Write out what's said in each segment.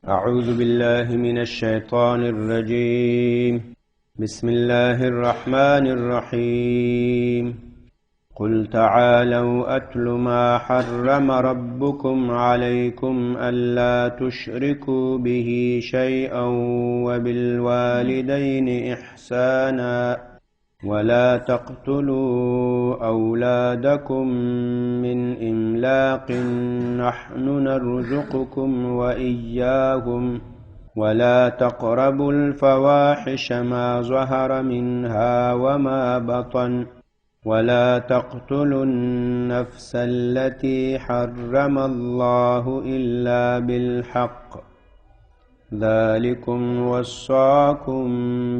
أعوذ بالله من الشيطان الرجيم. بسم الله الرحمن الرحيم. قل تعالوا أتل ما حرم ربكم عليكم ألا تشركوا به شيئا وبالوالدين إحسانا ولا تقتلوا أولادكم من إملاق نحن نرزقكم وإياهم ولا تقربوا الفواحش ما ظهر منها وما بطن ولا تقتلوا النفس التي حرم الله إلا بالحق ذلكم وصاكم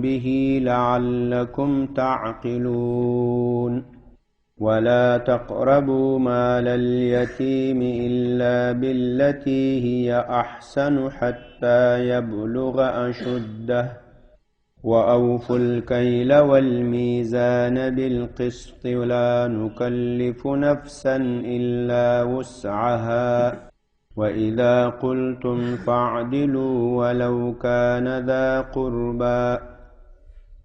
به لعلكم تعقلون ولا تقربوا مال اليتيم إلا بالتي هي أحسن حتى يبلغ أشده وأوفوا الكيل والميزان بالقسط لا نكلف نفسا إلا وسعها وإذا قلتم فاعدلوا ولو كان ذا قربى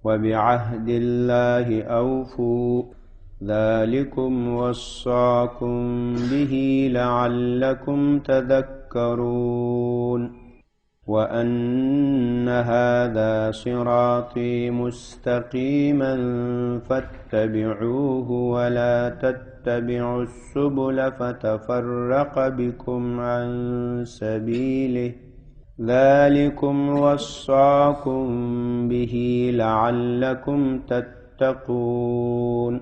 وبعهد الله أوفوا ذلكم وصاكم به لعلكم تذكرون وأن هذا صراطي مستقيما فاتبعوه ولا تتبعوا السبل فتفرق بكم عن سبيله ذلكم وصاكم به لعلكم تتقون.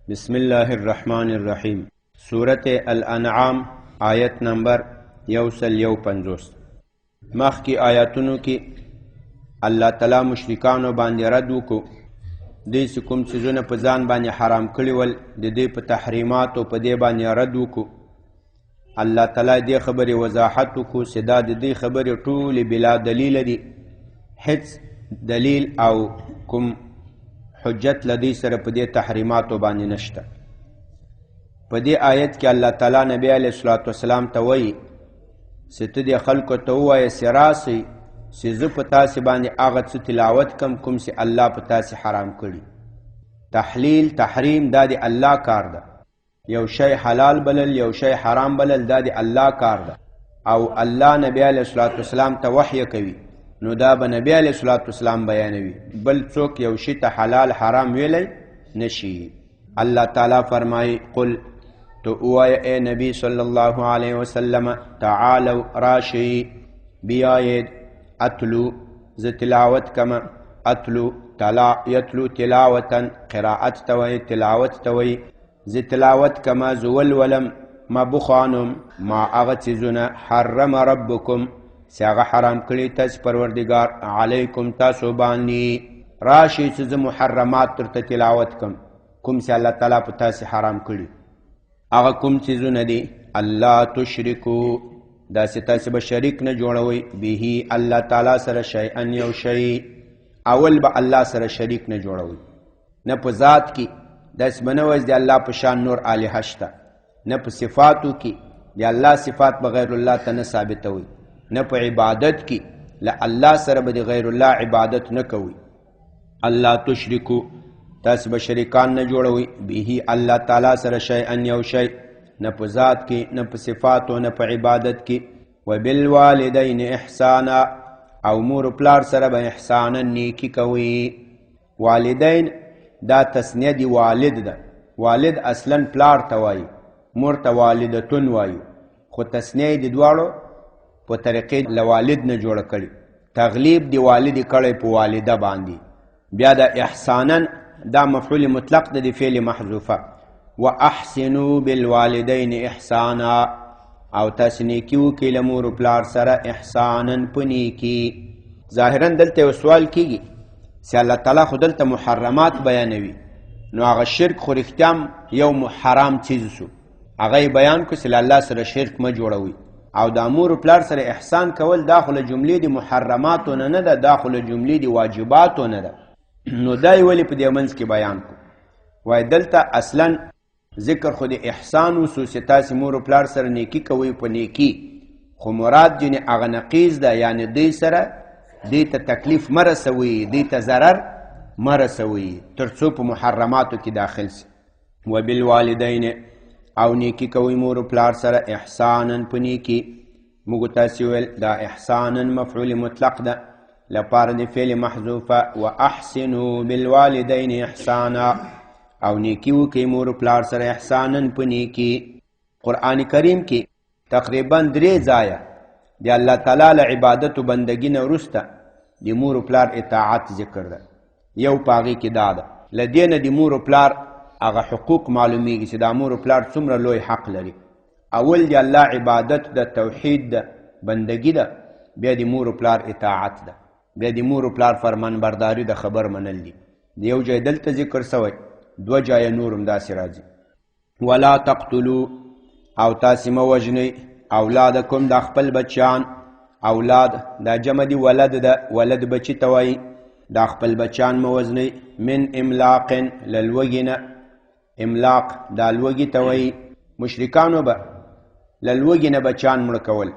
بسم الله الرحمن الرحيم. سورة الانعام آیت نمبر 150. مخکی آیاتونو کې الله تعالی مشرکانو باندې رد وکړو. دې چې کوم څیزونه په ځان باندې حرام کړي ول د دې په تحریماتو په دې باندې رد وکړو. الله تعالی دې خبرې وضاحت وکړو چې دا د دې خبرې ټولې بلا دلیل دي، هیڅ دلیل او کوم حجت لدی سره په دې تحریماتو باندې نشته. په دې آیت کې الله تعالی نبی علیه الصلاۃ والسلام ته وایي چې ته دې خلکو ته ووایه چې راسئ چې زه په تاسې باندې هغه څه تلاوت کم کوم چې الله په تاسې حرام کړي. تحلیل تحریم دا د الله کار ده. یو شی حلال بلل یو شی حرام بلل دا د الله کار ده، او الله نبی علیه الصلاۃ والسلام ته وحی کوي، نو دا به نبی علیه الصلاۃ والسلام بیانوي، بل څوک یو شی ته حلال حرام ویلی نشي. الله تعالی فرمایي قل تو اوائے اے نبی صلی اللہ علیہ وسلم تعالو راشی بیاید اتلو ز تلاوت کما اتلو یتلو تلاوتا قراءت توی تلاوت توی ز تلاوت کما زول ولم ما بخانم ما اغتزنا حرم ربکم سیاغ حرام کلی تاس پروردگار علیکم تاسو بانی راشی سز محرمات تر تلاوت کم سی اللہ تعالی پتاس حرام کلی اغا کم چیزونه دی الله تشرکو دا ستاسې به شریک نه جوړوئ به الله تعالی سره شیئا یو شی. اول به الله سره شریک نه جوړوئ، نه په ذات کې داسې به نه وایئ د الله په شان نور الهه شته، نه په صفاتو کې د الله صفات به غیر الله ته نه ثابتوئ، نه په عبادت کې له الله سره به د غیر الله عبادت نه کوئ. الله تشرکو تاسې به شریکان نه جوړوئ به الله تعالی سره شیئا یو شی، نه په ذات کې نه په صفاتو نه په عبادت کې. وبالوالدین احسانا او مور و پلار سره به احسانا نیکی کوئ. والدین دا تسنیه دی والد ده. والد اصلا پلار ته وایي، مور ته والدتون وایي، خو تسنیه دی دواړو په طریقې له والد نه جوړه کړي. تغلیب دی والد کړی په والده باندې. بیا د احسانا دا مفعول مطلق د فعل محذوفه. واحسنوا بالوالدین احسانا او تاسو نیکی وکړئ له مور و پلار سره احسانا په نیکي. ظاهرا دلته یو سوال کیږي چې الله تعالی خو دلته محرمات بیانوي، نو هغه شرک خو رښتیا یو حرام چیز شو، هغه بیان کو چې الله سره شرک مه جوړوئ. او د مور و پلار سره احسان کول دا خو له جملې د محرماتو نه ده، دا خو له جملې د واجباتو نه ده. نو دای ولی په دې منځ کې بیان کو وای دلته اصلا ذکر خو د احسان او سوسیتاس مور او پلار سره نیکی کوي په نیکی، خو مراد جنې هغه نقیض ده، یعنی دوی سره دوی ته تکلیف مه رسوئ، دوی ته ضرر مه رسوئ تر څو په محرماتو کې داخل سي. وبالوالدین او نیکی کوئ مور و پلار سره احسانا په نیکي. موږ تاسې ویل دا احسانا مفعول مطلق ده لپاره د فعل محذوفه. واحسنوا بالوالدین احسانا او نیکی وکئ مور و پلار سره احسانا په نیکي. قرآن کریم کې تقریبا 3 ځایه د الله تعالی له عبادت و بندګي نه وروسته د مور و پلار اطاعت ذکر ده. یو په هغې کې دا ده، له دې نه د مور و پلار هغه حقوق معلومیږي چې دا مور و پلار څومره لوی حق لري. اول د الله عبادت ده، توحید ده، بندګي ده، بیا د مور و پلار اطاعت ده، بیا د مور و پلار فرمان برداری د خبر منل دي. د یو ځای دلته ذکر سوی، 2 ځایه نور هم داسې راځي. ولا تقتلوا او تاسې مه وژنئ اولادکم دا خپل بچیان. اولاد دا جمع دی ولد ده، ولد بچی ته وایي. دا خپل بچیان مه وژنئ من املاق له لوږې نه. املاق دا لوږې ته وایي. مشرکانو به له لوږې نه بچیان مړه کول،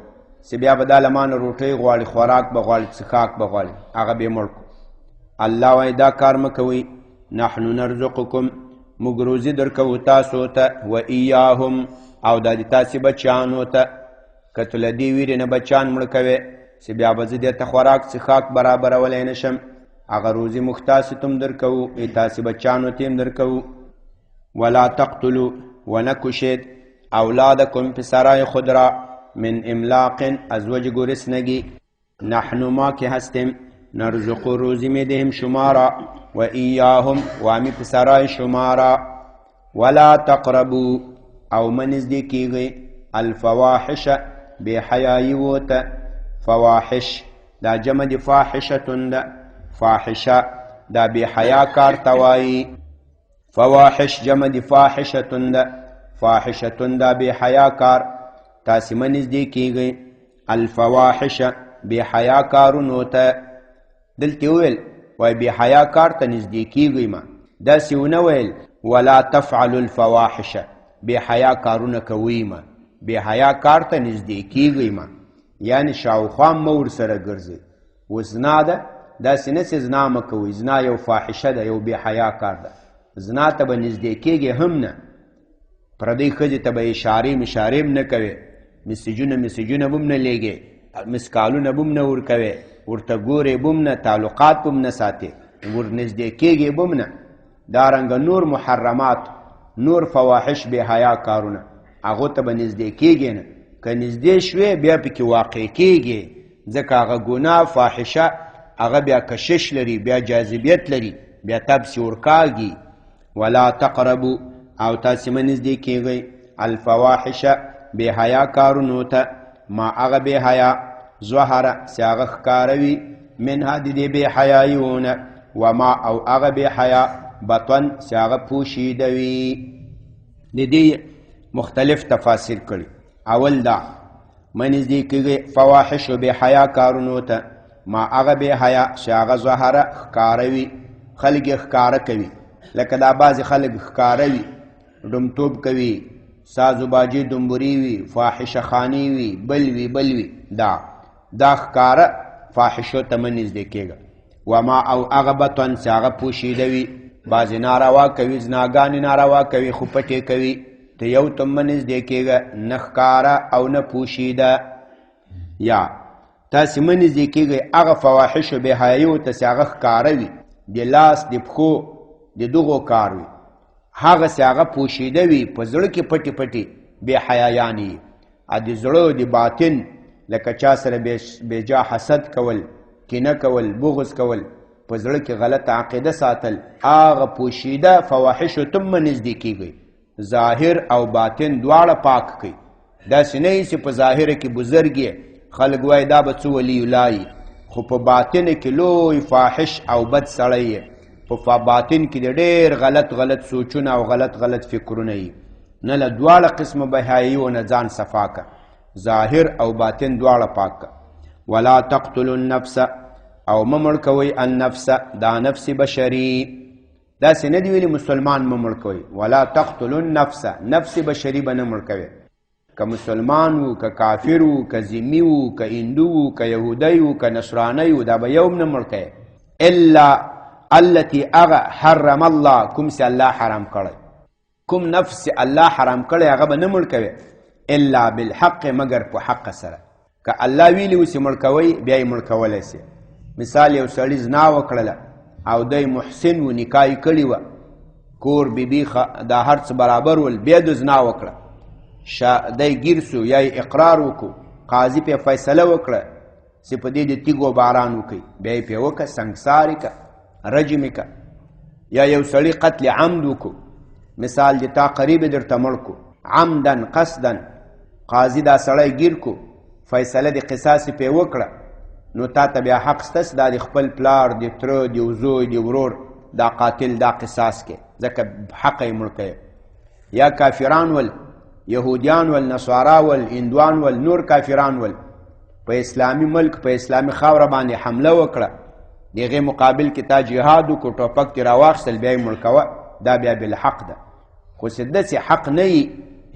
چې بیا به دا له ما نه روټۍ غواړي، خوراک به غواړي، څښاک به غواړي، هغه به یې مړ کړو. الله وایي دا کار مه کوئ. نحنو نرزقکم موږ روزي درکوو تاسو ته، و ایاهم او دا د تاسې بچیانو ته. که ته له دې ویرې نه بچیان مړه کوې چې بیا به زه دې ته خوراک څښاک برابرولی نه شم، هغه روزي موږ تاسې ته هم درکوو، تاسې بچیانو ته هم درکوو. ولا تقتلوا ونکشید اولادکم پسرای خود را من املاق از وجه گرسنگی. نحن ما که هستیم نرزق روزی میدهم شما را و ایاهم و امی پسرای شما را. ولا تقربوا او منزدیکیږئ الفواحش بے حیائی وته. فواحش دا جمع دی فاحشتون ده، فاحشه دا بے حیا کار توایی. فواحش جمع دی فاحشتون ده، فاحشتون دا بے حیا کار. تاسی منزدیکیږئ الفواحش بے حیا کارونو ته. دلته ویل وای بے حیا کار ته نزدیکیږئ ما، داسې ونه ویل ولا تفعلوا الفواحش بے حیا کارونه کوئ ما، بے حیا کار ته نزدیکیږئ ما، یعنی شاوخوا مه ورسره ګرځئ. و زنا ده، داسې نه چې زنا مه کوئ، زنا یو فاحشه ده، یو بے حیا کار ده. زنا ته به نزدیکیږئ هم نه، پردۍ ښځې ته به اشارې مشارې هم نه کوې، مسیجونه به هم نه لیږې، مسکالونه به هم نه ورکوې، ورته ګورې به هم نه، تعلقات به هم نه ساتې، ور نزدیکیږې به هم نه. دارنګه نور محرمات، نور فواحش بے حیا کارونه، هغو ته به نزدیکیږې نه. که نزدې شوې بیا پکې واقع کیږي، ځکه هغه ګناه فاحشه هغه بیا کشش لري، بیا جاذبیت لري، بیا تبسې ورکاږي. ولا تقربو او تاسې مه نزدیکیږئ الفواحش بے حیا کارونو ته. ما هغه بے حیا ظهره چې هغه ښکاروي منها د دې بې حیایونه، وما او هغه بې حیا بطن چې هغه پوشیده وي. د دې مختلف تفاسیر کړي. اول دا مه نزدیکیږئ فواحش و بې حیا کارونو ته، ما هغه بې حیا چې هغه ظهره ښکاروي، خلک یې ښکاره کوي. لکه دا بعضې خلک ښکاروي، ډمتوب کوي، سازو باجې دنبوري وي، فاحشه خانې وي، بل وي. دا ښکاره فاحشو ته مه نږدې کېږه. وما او هغه بطن چې هغه پوشیده وي، بعضې ناروا کوي، زناګانې ناروا کوي خو پټې کوي، ته یو ته مه نږدې کېږه، نه ښکاره او نه پوشیده. یا تاسې مه نږدې کېږئ هغه فواحشو بې حیایو ته چې هغه ښکاره وي، د لاس د پښو د دغو کار وي، هغه چې هغه پوشیده وي، په زړه کې پټې پټې بې حیایانې وي. د زړه د باطن لکه چا سره بېجا حسد کول، کینه کول، بغض کول، په زړه کې غلط عقیده ساتل، هغه پوشیده فواحشو ته مه نږدې کېږئ. ظاهر او باطن دواړه پاک کړئ. داسې نه یي چې په ظاهره کې بزرګ یې، خلک وایي دا به څه ولی الله، خو په باطن کې لوی فاحش او بد سړی یې. په باطن کې د ډېر غلط سوچونه او غلط فکرونه یي. نه له دواړه قسمه بهاییو نه ځان صفا که، ظاهر او باطن دواړه پاک که. ولا تقتلوا النفس او مه مړ کوئ النفس دا نفس بشري. داسې نه دی ویلي مسلمان مه مړ کوئ، ولا تقتلوا النفس نفس بشري به نه مړ کوئ. که مسلمان وو، که کافر وو، که ذمي وو، که هندو وو، که یهودی وو، که نصرانی وو، دا به یو هم نه مړ کوي الا التي اغه حرم الله، کوم چې الله حرام کړی، کوم نفس الله حرام کړی هغه به نه مړ کوي الا بالحق، مگر په حق سره. که الله ویلي و چې مړ کوئ بیا یې مړ کولی سي. مثال یو سړي زنا وکړله او دی محسن و، نکاح یې کړې وه، کور بیبي دا هر څه برابر ول، بیا د زنا وکړه، دی ګیر سو یا یې اقرار وکړو، قاضي پې فیصله وکړه چې په دې د تیږو باران وکړي، بیا یې پې وکړه، سنګسار یې کړه، رجم یې کړه. یا یو سړي قتل عمد وکړو، مثال د تا قریب درته مړ کړو عمدن قصدن، قاضي دا سړی ګیر کو، فیصله د قصاص پې وکړه، نو تا ته بیا حق شته دا د خپل پلار، د تره، د زوی، د ورور دا قاتل دا قصاص کې، ځکه حق یې مړ کوي. یا کافران ول، یهودیان ول، نصارا ول، هندوان ول، نور کافران ول، په اسلامي ملک په اسلامي خاوره باندې حمله وکړه، د هغې مقابل کې تا جهاد وکړو، ټوپک دې راواخیستل، بیا یې مړ کوه، دا بیا بالحق ده. خو چې داسې حق نه وي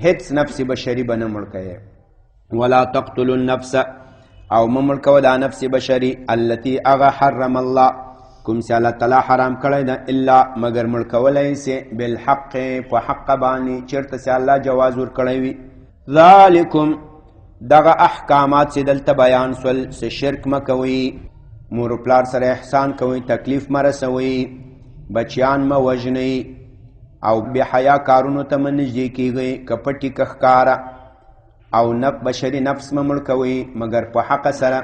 هیڅ نفس بشري به نه مړ کوي. ولا تقتلوا النفس، او مه مړ کوه دا نفس بشري التي اغه حرم الله، کوم چې الله تعالی حرام کړی ده، الا مگر مړ کولی سي بالحق، په حق باندې، چېرته چې الله جواز ورکړی وي. ذالکم، دغه احکامات چې دلته بیان سول، چې شرک مه کوئ، مور و پلار سره احسان کوئ، تکلیف مه رسوئ، بچیان مه وژنئ، او بې حیا کارونو ته مه نږدې کیږئ، که پټي که ښکاره، او بشري نفس مه مړ کوئ مگر په حق سره،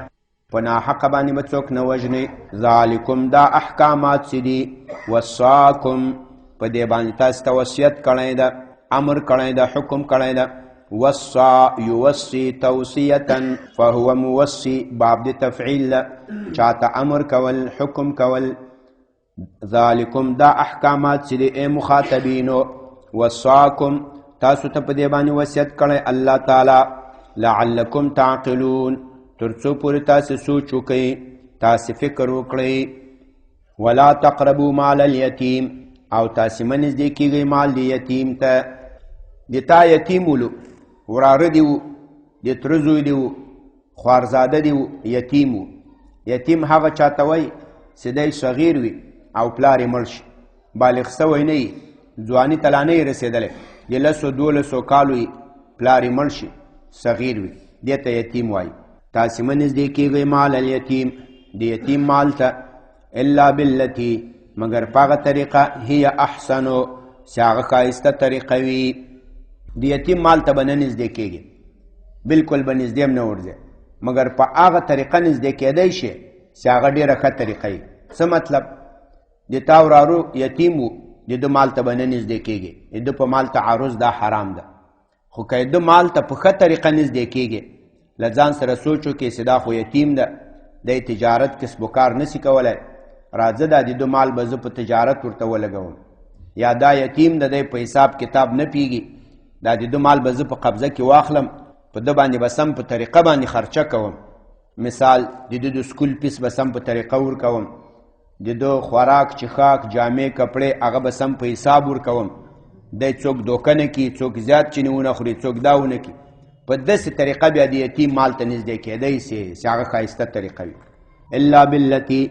په ناحقه باندې به څوک نه وژنئ. ذالکم، دا احکامات چې دي، وصاکم، په دې باندې تاسو ته وصیت کړی ده، امر کړی ده، حکم کړی ده. وصا یوصي توصیتا فهو موصي، باب د تفعیل ده، چاته امر کول، حکم کول. ذالکم، دا احکامات چې دي ای مخاطبینو، وصاکم، تاسو ته په دې باندې وصیت کړی الله تعالی، لعلکم تعقلون، تر څو پورې تاسو سوچ وکئ، تاسو فکر وکړئ. ولا تقربوا مال الیتیم، او تاسو مه نږدې کیږئ مال د یتیم ته. د تا یتیم ولو، وراره دی و، د تره زوی دی و، خوارزاده دی و، یتیم و. یتیم هغه چاته وایي چې دی صغیر وي او پلار یې مړ شي، بالغ سوی نه وي، ځواني ته لا نه یې رسېدلی، د 10-12 کالو یې پلار یې مړ شي، صغیر وي، دې ته یتیم وایي. تاسې مه نږدې کیږئ مال الیتیم، د یتیم مال ته، الا بالتي، مگر په هغه طریقه، هي احسنو، چې هغه ښایسته طریقه وي. د یتیم مال ته به نه نږدې کیږي، بلکل به نږدې هم نه ورځي، مگر په هغه طریقه نږدې کیدی شي چې هغه ډېره ښه طریقه وي. څه مطلب؟ د تا ورارو یتیم و، د ده مال ته به نه نږدې کیږي، د ده په مال تعرض دا حرام ده. خو که د ده مال ته په ښه طریقه نږدې کیږي، له ځان سره سوچ وکړي چې دا خو یتیم ده، دی تجارت کسب و کار نشي کولی، راځه دا د ده مال به زه په تجارت ورته ولګوم. یا دا یتیم ده، دی په حساب کتاب نه پیږي، دا د ده مال به زه په قبضه کې واخلم، په ده باندې به سم په طریقه باندې خرچه کوم. مثال د ده د سکول فیس به سم په طریقه ورکوم، د ده خوراک، چښاک، جامې، کپړې، هغه به سم په حساب ورکوم. دی څوک دوکه نه کړي، څوک زیات چینی ونه خوري، څوک دا ونه کړي. په داسې طریقه بیا د یتیم مال ته نږدې کیدی سي چې هغه ښایسته طریقه وي. الا بالتي،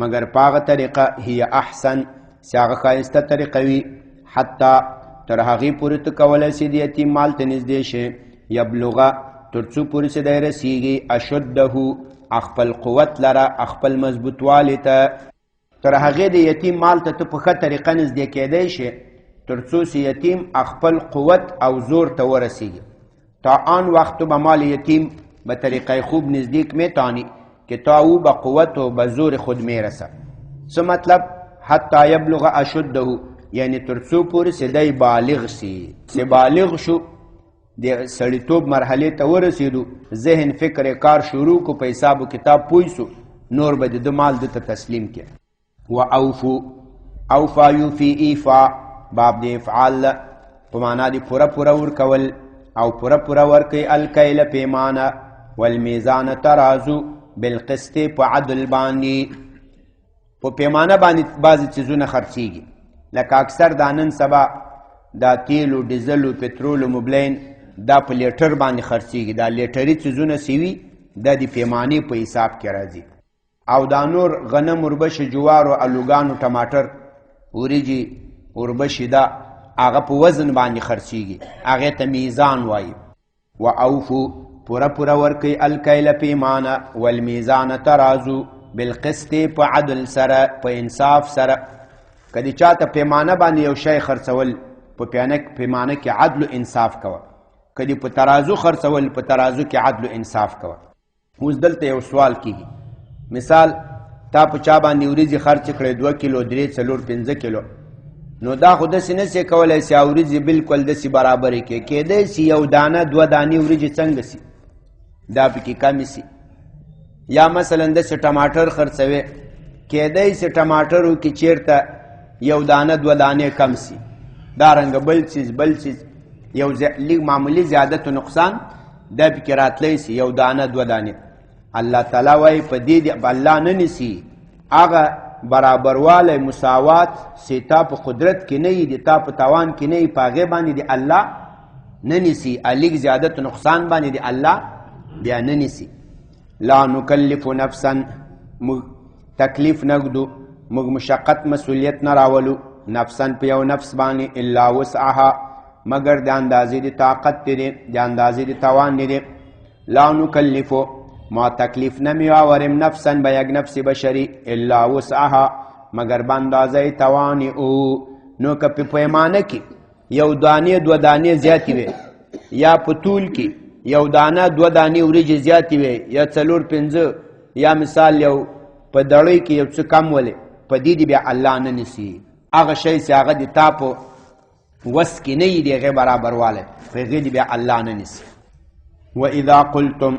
مگر په هغه طریقه، هي احسن، چې هغه ښایسته طریقه وي، حتی تر هغې پورې ته کولی سي د یتیم مال ته نږدې شي، یبلغه، تر څو پورې چې دی رسیږي، اشده، خپل قوت لره، خپل مضبوطوالي ته. تر هغې د یتیم مال ته په ښه طریقه نږدې کیدی شي تر څو چې یتیم خپل قوت او زور ته ورسیږي. تا آن وقت به مال یتیم به طریقه خوب نزدیک میتانی که تا او به قوت و به زور خود میرسه. څه مطلب؟ حتی یبلغ اشده، یعنی تر څو پورې چې دی بالغ سي. چې بالغ شو، د سړیتوب مرحلې ته ورسېدو، ذهن فکر کار شروع کو، په حساب و کتاب پوه سو، نور به د ده مال ده ته تسلیم کړي. و اوفو، اوفا یوفي ایفا، باب د افعال په معنا د پوره پوره ورکول او پوره پوره ورکوي. الکیل پیمانه، والمیزان ترازو، بالقسط په عدل باندې. په پیمانه باندې بعضې څیزونه خرڅېږي، لکه اکثر دا نن سبا دا تیلو، ډیزلو، پترولو، موبلین دا په لیټر باندې خرڅیږي. دا لیټري څیزونه سوي دا د پیمانې په حساب کې راځي. او دا نور غنم، وربشې، جوارو، الوګانو، ټماټر، وریجې، وربشې، دا هغه په وزن باندې خرڅیږي، هغې ته میزان وایي. و اوفو پوره پوره ورکوي الکیل پیمانه، والمیزان ترازو، بالقسط په عدل سره، په انصاف سره. که د چاته پیمانه باندې یو شی خرڅول په پیمانه کې عدل و انصاف کوه، که د په ترازو خرڅول په ترازو کې عدل و انصاف کوه. اوس دلته یو سوال کېږي، مثال تا په چا باندې وریځې خرڅ کړې 2 کیلو، 3، 4، 5 کیلو، نو دا خو داسې نه سې کولی چې وریځې بالکل داسې برابرې کړې. کېدی سي یو دانه 2 دانې وریجې څنګه سي، دا پکې کمې سي. یا مثلا داسې ټماټر خرڅوې، کېدی سي ټماټرو کې چېرته یو دانه 2 دانې کم سي. دارنګه بل څیز یو لږ معمولي زیادت و نقصان دا پکې راتلی سي، یو دانه 2 دانې. الله تعالی وایي په دې الله نه نیسي، هغه برابروالی مساوات چې تا په قدرت کې نه وي، د تا په توان کې نه وي، په هغې باندې د الله نه نیسي. لږ زیادت و نقصان باندې د الله بیا نه نیسي. لا نکلف نفسا، موږ تکلیف نه ږدو، موږ مشقت مسؤلیت نه راولو نفسا په یو نفس باندې، الا وسعها، مگر د اندازې د طاقت دی، د اندازې د توان دی. لا نکلفو، ما تکلیف نمی آوریم نفسا به یک نفس بشری، الا وسعها، مگر به اندازې توان او. نو که په پیمانه کې یو دانې 2 دانې زیاتې وي، یا په طول کې یو دانه 2 دانې وریجې زیاتې وي، یا 4، 5، یا مثال یو په دړۍ کې یو څه کم ولې، په دې بیا الله نه نیسي. هغه شی چې هغه د تا په وس کې نه وي، د هغې برابروالی، په هغې بیا الله نه نیسي. و اذا قلتم،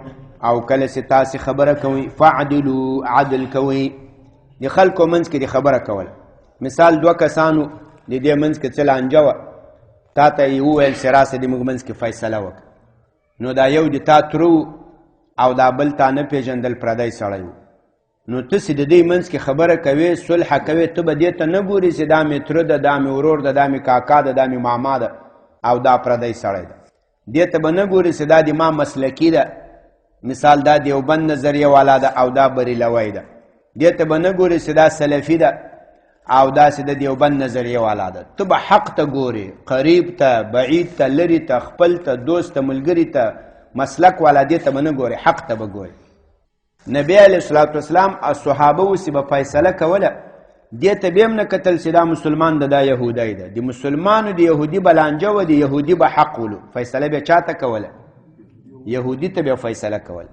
او کله چې تاسې خبره کوئ، فعدلو، عدل کوئ. د خلکو منځ کې د خبره کوله، مثال 2 کسانو د دې منځ کې څه لانجه وه، تا ته یې وویل چې راسه د موږ منځ کې فیصله وکړه. نو دا یو د تا ترو او دا بل تا نه پېژندل، پردی سړی و. نو ته چې د دې منځ کې خبره کوې، صلح کوې، ته به دې ته نه ګورې چې دا مې تره ده، دا مې ورور ده، دا مې کاکا ده، دا مې ماما ده، او دا پردی سړی ده. دې ته به نه ګورې چې دا د ما مسلکي ده، مثال دا دیوبند نظریه والا ده او دا بریلوی ده. دې ته به نه ګورې چې دا سلفي ده او داسې د دیوبند نظریه والا ده. ته به حق ته ګورې، قریب ته، بعید ته، لرې ته، خپل ته، دوست ته، ملګري ته، مسلک والا دې ته به نه ګورې، حق ته به ګورې. نبی علیه الصلاة والسلام او صحابه اوسې به فیصله کوله، دې ته به هم نه کتل چې دا مسلمان ده، دا یهودی ده. د مسلمانو د یهودي به لانجه وه، د یهودي به حق ولو، فیصله به چا ته کوله؟ یهودي ته به فیصله کوله.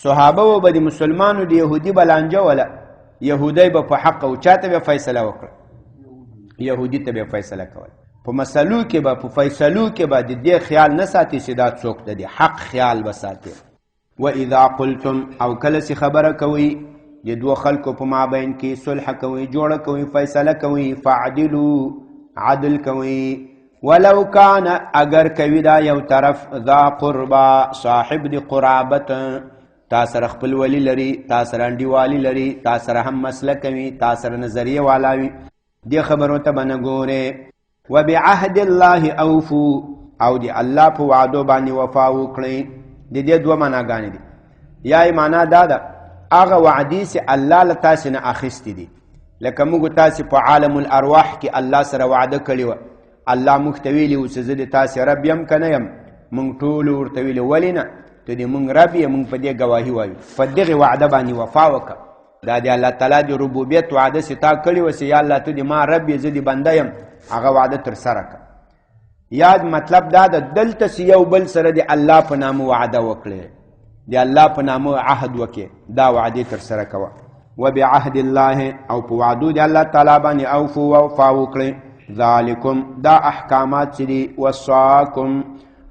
صحابه و به د مسلمانو د یهودي به لانجه وله، یهودی به په حق او چا ته به فیصله وکړه؟ یهودي ته به فیصله کوله. په مسلو کې به، په فیصلو کې به د دې خیال نه ساتي چې دا څوک ده، د حق خیال به ساتي. و اذا قلتم، او کله چې خبره کوئ د 2 خلکو په مابین کې، صلح کوئ، جوړه کوئ، فیصله کوئ، فعدلو، عدل کوئ. ولو کان، اگر کوي دا یو طرف، ذا قربا، صاحب د قرابت، تا سره خپل ولی لري، تا سره انډیوالي لري، تا سره هم مسله کوي، تا سره نظریه والا وي، دې خبرو ته به نه ګورې. وبعهد الله اوفو، او د الله په وعدو باندې وفا وکړئ. د دې 2 معناګانې دي. یا معنا دا ده، هغه وعدې چې الله له تاسې نه اخیستې دي، لکه موږ تاسې په عالم الارواح کې الله سره وعده کړې وه. الله موږ ته ویلي و چې زه د تاسې رب یم که نه یم؟ موږ ټولو ورته ویلي ولې نه؟ ته د موږ رب یې، موږ په دې ګواهي وایو. په دغې وعده باندې وفا وکړه. دا د الله تعالی د ربوبیت وعده چې تا کړې وه چې یا الله ته د ما رب یې، زه د بنده یم، هغه وعده ترسره کړه. یاد مطلب دا ده، دلته چې یو بل سره د الله په نامه وعده وکړې، د الله په نامه عهد وکړې، دا وعدې ترسره کوه. وبعهد الله، او په وعدو د الله تعالی باندې اوفو، وفا وکړئ. ذالکم، دا احکامات چې دي، وصاکم،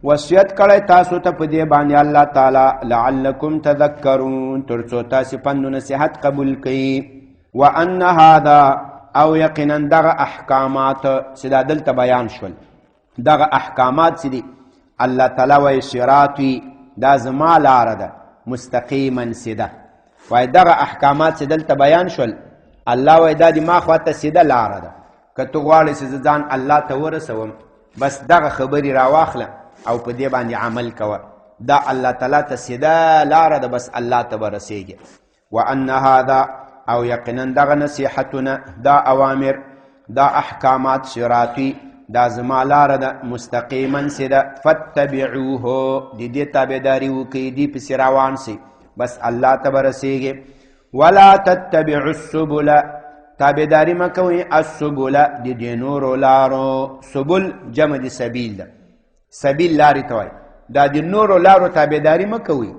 وصیت کړی تاسو ته په دې باندې الله تعالی، لعلکم تذکرون، تر څو تاسې پند و نصیحت قبول کړئ. وان هذا، او یقینا دغه احکامات چې دا دلته بیان شول، دغه احکامات چې دي الله تعالی وایي صراطي، دا زما لاره ده، مستقیما سیده. وایي دغه احکامات چې دلته بیان شول، الله وایي دا د ما خواته سیده لاره ده. که ته غواړې چې زه ځان الله ته ورسوم، بس دغه خبرې راواخله، او په دې باندې عمل کوه دا الله تعالی ته سیده لاره ده بس الله ته به رسیږي وان هذا او یقینا دغه نصیحتونه دا اوامر دا احکامات صراطي دا زما لاره ده مستقیما سیده فاتبعوه د دې تابعداري وکړئ دې پسې روان سئ بس الله ته به رسیږي ولا تتبعوا السبل تابعداري مه کوئ السبل د دې نورو لارو سبل جمع د سبیل ده سبیل لارې ته وایي دا د نورو لارو تابعداري مه کوئ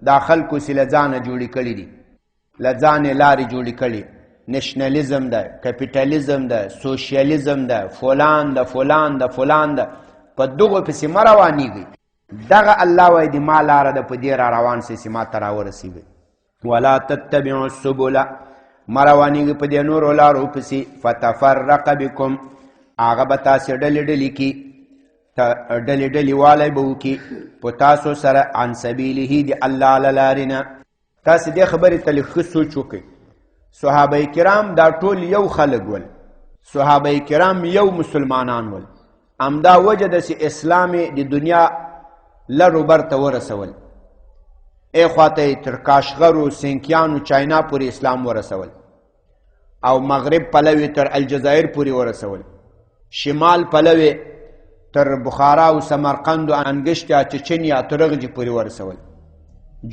دا خلکو چې له ځانه جوړې کړي دي له ځانې لارې جوړې کړي نشنلیزم ده کپیټالیزم ده سوشیالیزم ده فلان ده فلان ده فلان ده په دغو پسې مه روانېږئ دغه الله وایي د ما لاره ده په دې را روان سئ چې ما ته راورسېږئ ولا تتبعوا السبل مه روانېږئ په دې نورو لارو پسې فتفرق بکم هغه به تاسې ډلې ډلې کي ډلې ډلې والی به وکړي په تاسو سره عن سبیله د الله له لارې نه تاسې دې خبرې ته لږ ښه سوچ وکړئ صحابه کرام دا ټول یو خلق ول صحابه کرام یو مسلمانان ول همدا وجه ده چې اسلام د دنیا لرو بر ته ورسول ای خواته تر کاشغرو سینکیانو چاینا پورې اسلام ورسول او مغرب پلوی تر الجزایر پورې ورسول شمال پلوی تر بخارا او سمرقند او انګشت چچنیا ترغج پورې ورسول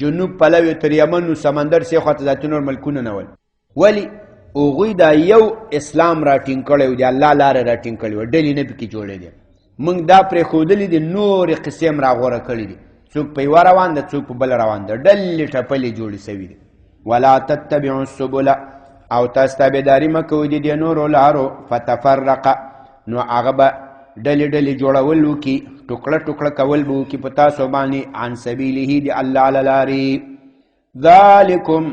جنوب پلوی تر یمن او سمندر سی خواته ذات نور ملکونه نول ولی اوغوی دا یو اسلام را ټینګ کړی دی الله لاره را ټینګ کړی و ډلې نه پکې جوړې دي موږ دا پرېښودلي دي نورې قصې هم راغوره کړي دي څوک په یوه روان ده څوک په بله روان ده ډلې ټپلې جوړې سوي دي ولا تتبعوا السبل او تاسو تابعداري مه کوئ د دې نورو لارو فتفرق نو هغه به ډلې ډلې جوړول وکړي ټوکړه ټوکړه کول به وکړي په تاسو باندې عن سبیله د الله له لارې ذلکم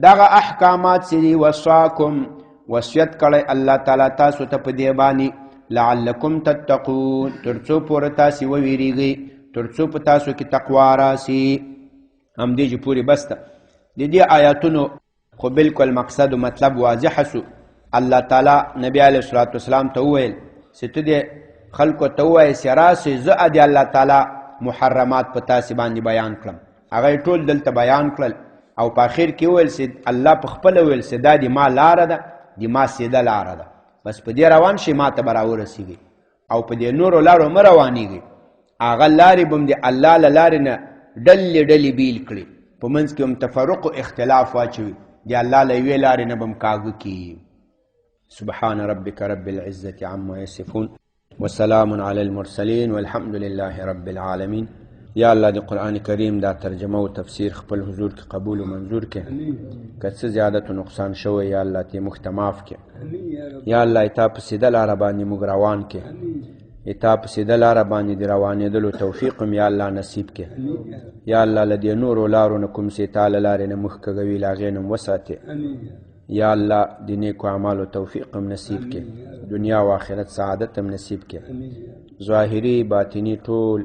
دغه احکامات چې دي وصاکم وصیت کړی الله تعالی تاسو ته په دې باندې لعلکم تتقون تر څو پورې تاسې وویریږئ تر څو په تاسو کې تقوا راسي همدې چې پورې بس ده د دې آیاتونو خو بالکل مقصد و مطلب واضح سو الله تعالی نبی علیه الصلاة والسلام ته وویل چې ته دې خلکو ته ووایې چې راسئ زه د الله تعالی محرمات په تاسې باندې بیان کړم هغه یې ټول دلته بیان کړل او په اخر کې وویل چې الله په خپله ویل چې دا د ما لاره ده د ما سیده لاره ده بس په دې روان شئ ما ته به راورسېږئ او په دې نورو لارو مه روانېږئ هغه لارې به م د الله له لارې نه ډلې ډلې بیل کړي په منځ کې هم تفرق و اختلاف واچوي د الله له یوې لارې نه به م کاږه کړي سبحان ربك رب العزة عما يصفون وسلام على المرسلين والحمد لله رب العالمين یا الله د قرآن کریم دا ترجمه و تفسیر خپل حضور کې قبول و منظور کې که څه زیادت و نقصان شوی یا الله تی موږ ته معاف کې یا الله تا په سیده لاره باندې موږ روان کې تا په سیده لاره باندې د روانېدلو توفیق هم یا الله نصیب کې یا الله له دې نورو لارو نه کوم چې تا له لارې نه مخ کږوي له هغې نه م وساتې یا الله د نیکو اعمالو توفیق هم نصیب کې دنیا و آخرت سعادت هم نصیب کې ظاهري باطني ټول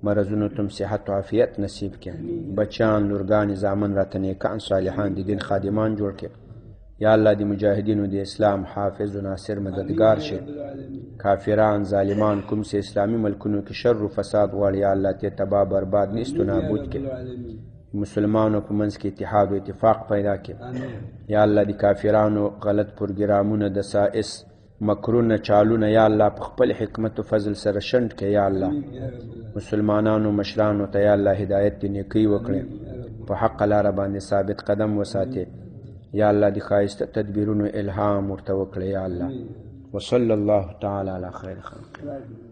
مرضونو تم صحت و عافیت نصیب کې بچان لورګان زامن راته نیکان صالحان د دین خادمان جوړ کې یا الله د مجاهدینو د اسلام حافظ و ناصر مددگار شي کافران ظالمان کوم چې اسلامي ملکونو کې شر و فساد غواړي یا الله ته تباه برباد نیست و نابود کې مسلمانو په منځ کې اتحاد و اتفاق پیدا کې یا الله د کافرانو غلط پروګرامونه د سائس مکرونه چالونه یا الله په خپل حکمت و فضل سره شنډ کې یا الله مسلمانانو مشرانو ته یا الله هدایت د نیکۍ وکړي په حق لاره باندې ثابت قدم وساتي یا الله د ښایسته تدبیرونو الهام ورته وکړي یا الله وصلی الله تعالی علی خیر خلقه